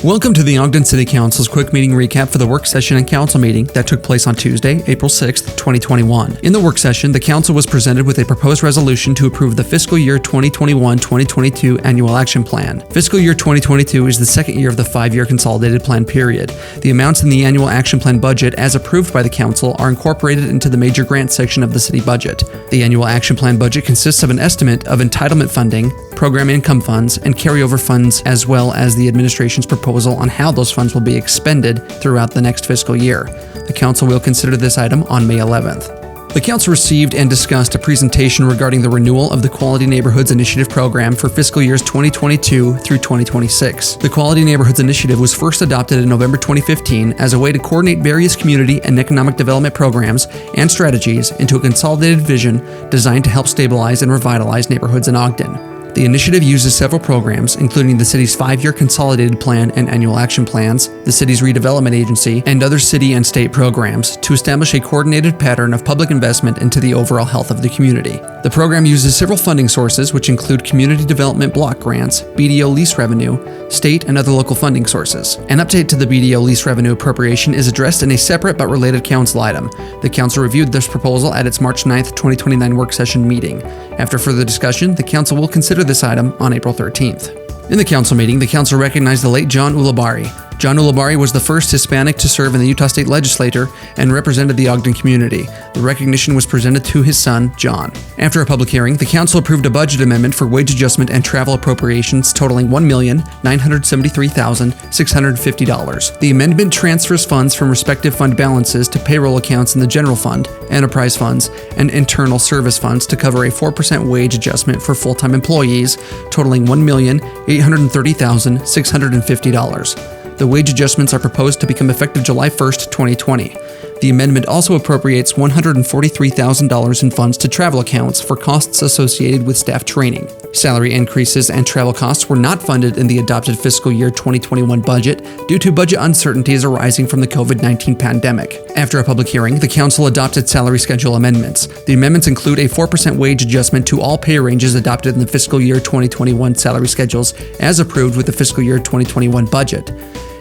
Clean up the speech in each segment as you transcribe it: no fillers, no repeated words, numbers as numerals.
Welcome to the Ogden City Council's quick meeting recap for the work session and council meeting that took place on Tuesday, April 6, 2021. In the work session, the council was presented with a proposed resolution to approve the fiscal year 2021-2022 annual action plan. Fiscal year 2022 is the second year of the 5-year consolidated plan period. The amounts in the annual action plan budget as approved by the council are incorporated into the major grant section of the city budget. The annual action plan budget consists of an estimate of entitlement funding, program income funds, and carryover funds, as well as the administration's proposal on how those funds will be expended throughout the next fiscal year. The council will consider this item on May 11th. The council received and discussed a presentation regarding the renewal of the Quality Neighborhoods Initiative program for fiscal years 2022 through 2026. The Quality Neighborhoods Initiative was first adopted in November 2015 as a way to coordinate various community and economic development programs and strategies into a consolidated vision designed to help stabilize and revitalize neighborhoods in Ogden. The initiative uses several programs, including the city's 5-year consolidated plan and annual action plans, the city's redevelopment agency, and other city and state programs to establish a coordinated pattern of public investment into the overall health of the community. The program uses several funding sources, which include community development block grants, BDO lease revenue, state and other local funding sources. An update to the BDO lease revenue appropriation is addressed in a separate but related council item. The council reviewed this proposal at its March 9, 2029 work session meeting. After further discussion, the council will consider this item on April 13th. In the council meeting, the council recognized the late John Ulibarri. John Ulibarri was the first Hispanic to serve in the Utah State Legislature and represented the Ogden community. The recognition was presented to his son, John. After a public hearing, the council approved a budget amendment for wage adjustment and travel appropriations totaling $1,973,650. The amendment transfers funds from respective fund balances to payroll accounts in the general fund, enterprise funds, and internal service funds to cover a 4% wage adjustment for full-time employees totaling $1,830,650. The wage adjustments are proposed to become effective July 1st, 2020. The amendment also appropriates $143,000 in funds to travel accounts for costs associated with staff training. Salary increases and travel costs were not funded in the adopted fiscal year 2021 budget due to budget uncertainties arising from the COVID-19 pandemic. After a public hearing, the council adopted salary schedule amendments. The amendments include a 4% wage adjustment to all pay ranges adopted in the fiscal year 2021 salary schedules as approved with the fiscal year 2021 budget.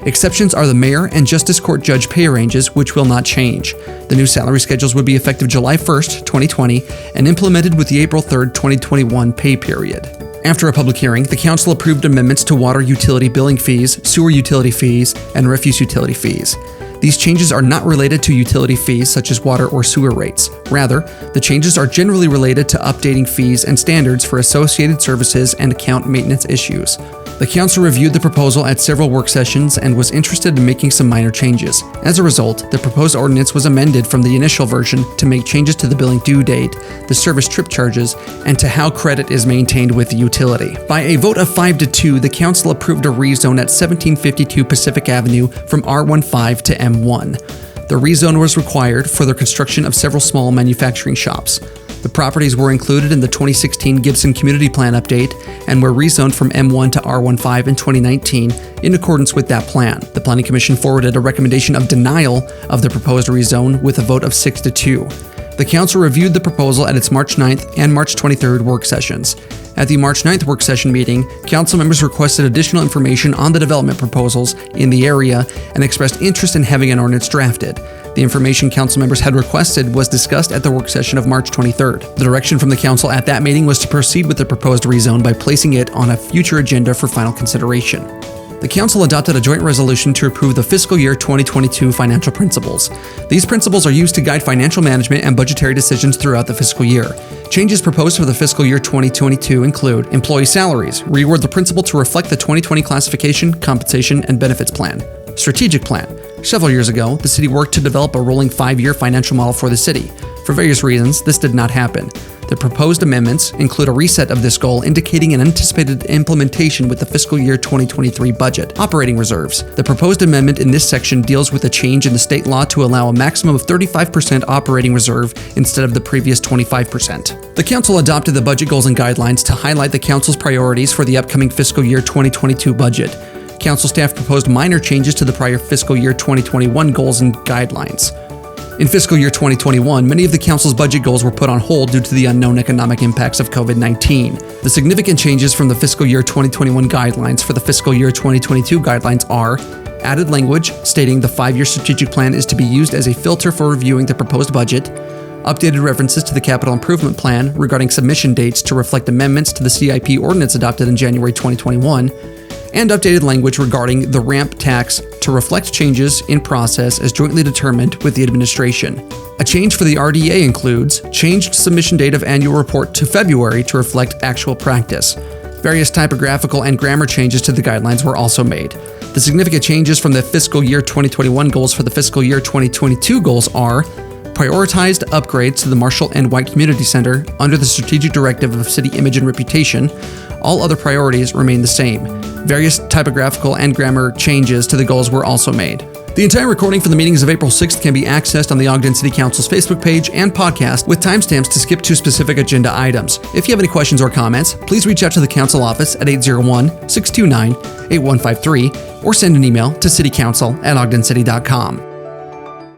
Exceptions are the mayor and justice court judge pay ranges, which will not change. The new salary schedules would be effective July 1st, 2020, and implemented with the April 3rd, 2021 pay period. After a public hearing, the council approved amendments to water utility billing fees, sewer utility fees, and refuse utility fees. These changes are not related to utility fees such as water or sewer rates. Rather, the changes are generally related to updating fees and standards for associated services and account maintenance issues. The council reviewed the proposal at several work sessions and was interested in making some minor changes. As a result, the proposed ordinance was amended from the initial version to make changes to the billing due date, the service trip charges, and to how credit is maintained with the utility. By a vote of 5-2, the council approved a rezone at 1752 Pacific Avenue from R15 to M1. The rezone was required for the construction of several small manufacturing shops. The properties were included in the 2016 Gibson Community Plan update and were rezoned from M1 to R15 in 2019 in accordance with that plan. The Planning Commission forwarded a recommendation of denial of the proposed rezone with a vote of 6-2. The council reviewed the proposal at its March 9th and March 23rd work sessions. At the March 9th work session meeting, council members requested additional information on the development proposals in the area and expressed interest in having an ordinance drafted. The information council members had requested was discussed at the work session of March 23rd. The direction from the council at that meeting was to proceed with the proposed rezone by placing it on a future agenda for final consideration. The council adopted a joint resolution to approve the fiscal year 2022 financial principles. These principles are used to guide financial management and budgetary decisions throughout the fiscal year. Changes proposed for the fiscal year 2022 include employee salaries, reword the principle to reflect the 2020 classification, compensation, and benefits plan. Strategic plan. Several years ago, the city worked to develop a rolling 5-year financial model for the city. For various reasons, this did not happen. The proposed amendments include a reset of this goal, indicating an anticipated implementation with the fiscal year 2023 budget. Operating reserves. The proposed amendment in this section deals with a change in the state law to allow a maximum of 35% operating reserve instead of the previous 25%. The council adopted the budget goals and guidelines to highlight the council's priorities for the upcoming fiscal year 2022 budget. Council staff proposed minor changes to the prior fiscal year 2021 goals and guidelines. In fiscal year 2021, many of the Council's budget goals were put on hold due to the unknown economic impacts of COVID-19. The significant changes from the fiscal year 2021 guidelines for the fiscal year 2022 guidelines are added language stating the 5-year strategic plan is to be used as a filter for reviewing the proposed budget, updated references to the capital improvement plan regarding submission dates to reflect amendments to the CIP ordinance adopted in January 2021, and updated language regarding the ramp tax to reflect changes in process as jointly determined with the administration. A change for the RDA includes changed submission date of annual report to February to reflect actual practice. Various typographical and grammar changes to the guidelines were also made. The significant changes from the fiscal year 2021 goals for the fiscal year 2022 goals are prioritized upgrades to the Marshall and White Community Center under the strategic directive of city image and reputation. All other priorities remain the same. Various typographical and grammar changes to the goals were also made. The entire recording from the meetings of April 6th can be accessed on the Ogden City Council's Facebook page and podcast with timestamps to skip to specific agenda items. If you have any questions or comments, please reach out to the Council office at 801-629-8153 or send an email to citycouncil@ogdencity.com.